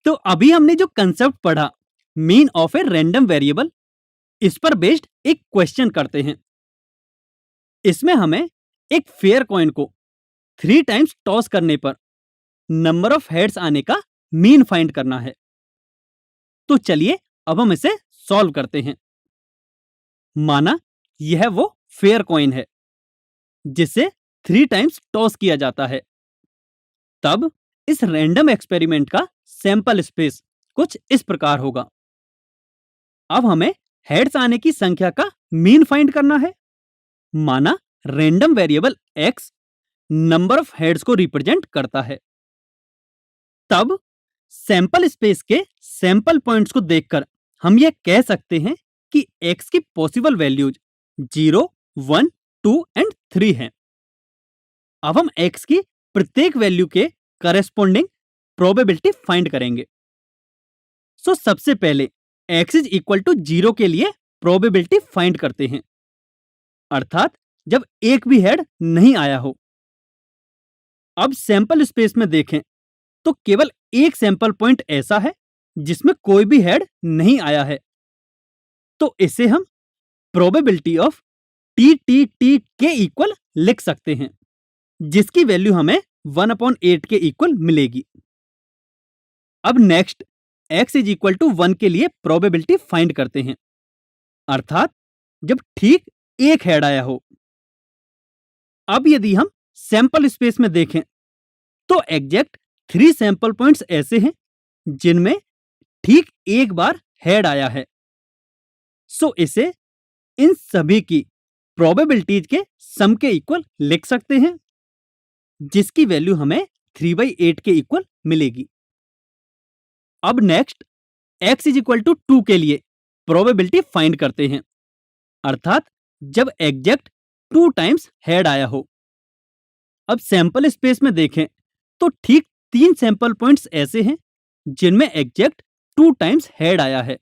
तो अभी हमने जो कंसेप्ट पढ़ा, mean of a random variable, इस पर बेस्ड एक क्वेश्चन करते हैं। इसमें हमें एक फेयर कॉइन को 3 टाइम्स टॉस करने पर नंबर ऑफ हेड्स आने का मीन फाइंड करना है। तो चलिए अब हम इसे सॉल्व करते हैं। माना यह वो फेयर कॉइन है जिसे 3 टाइम्स टॉस किया जाता है। तब इस रैंडम एक्सपेरिमेंट का सैंपल स्पेस कुछ इस प्रकार होगा। अब हमें हेड्स आने की संख्या का मीन फाइंड करना है। माना random variable x number of heads को रिप्रेजेंट करता है। तब सैंपल स्पेस के सैंपल पॉइंट्स को देखकर हम यह कह सकते हैं कि x की पॉसिबल वैल्यूज 0, 1, 2 एंड 3 हैं। अब हम x की प्रत्येक वैल्यू के करेस्पॉन्डिंग प्रोबेबिलिटी फाइंड करेंगे। सो सबसे पहले x इज इक्वल टू 0 के लिए प्रोबेबिलिटी फाइंड करते हैं, अर्थात जब एक भी हेड नहीं आया हो। अब सैंपल स्पेस में देखें तो केवल एक सैंपल पॉइंट ऐसा है जिसमें कोई भी हेड नहीं आया है। तो इसे हम प्रोबेबिलिटी ऑफ टी के इक्वल लिख सकते हैं, जिसकी वैल्यू हमें 1/8 के इक्वल मिलेगी। अब next x is equal to 1 के लिए प्रोबेबिलिटी फाइंड करते हैं, अर्थात जब ठीक एक हेड आया हो। अब यदि हम सैंपल स्पेस में देखें तो एग्जैक्ट 3 सैंपल पॉइंट्स ऐसे हैं जिनमें ठीक एक बार हेड आया है। सो इसे इन सभी की प्रोबेबिलिटीज के सम के इक्वल लिख सकते हैं, जिसकी वैल्यू हमें 3/8 के इक्वल मिलेगी। अब next x is equal to 2 के लिए प्रोबेबिलिटी फाइंड करते हैं, अर्थात जब एग्जैक्ट 2 टाइम्स हेड आया हो। अब सैंपल स्पेस में देखें तो ठीक 3 सैंपल पॉइंट्स ऐसे हैं जिनमें एग्जैक्ट 2 टाइम्स हेड आया है।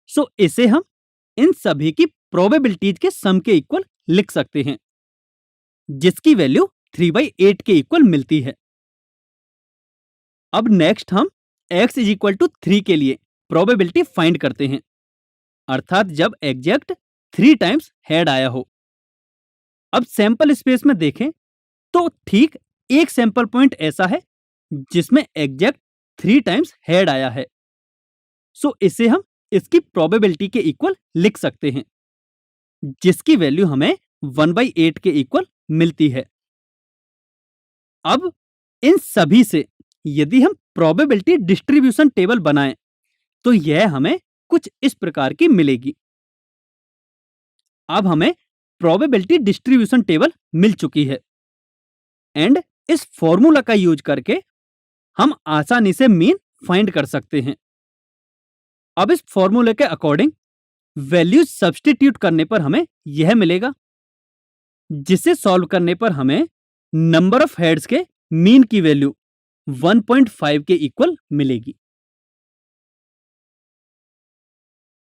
सो इसे हम इन सभी की प्रोबेबिलिटीज के सम के इक्वल लिख सकते हैं, जिसकी वैल्यू 3/8 के इक्वल मिलती है। अब नेक्स्ट हम x इज इक्वल टू 3 के लिए प्रोबेबिलिटी फाइंड करते हैं, अर्थात जब एग्जैक्ट 3 टाइम्स हेड आया हो। अब सैंपल स्पेस में देखें तो ठीक एक सैंपल पॉइंट ऐसा है जिसमें एग्जैक्ट 3 टाइम्स हेड आया है। सो इसे हम इसकी प्रोबेबिलिटी के इक्वल लिख सकते हैं, जिसकी वैल्यू हमें 1/8 के इक्वल मिलती है। अब इन सभी से यदि हम प्रोबेबिलिटी डिस्ट्रीब्यूशन टेबल बनाएं तो यह हमें कुछ इस प्रकार की मिलेगी। अब हमें प्रोबेबिलिटी डिस्ट्रीब्यूशन टेबल मिल चुकी है एंड इस फॉर्मूला का यूज करके हम आसानी से मीन फाइंड कर सकते हैं। अब इस फॉर्मूले के अकॉर्डिंग वैल्यूज सब्स्टिट्यूट करने पर हमें यह मिलेगा, जिसे सॉल्व करने पर हमें नंबर ऑफ हेड्स के मीन की वैल्यू 1.5 के इक्वल मिलेगी।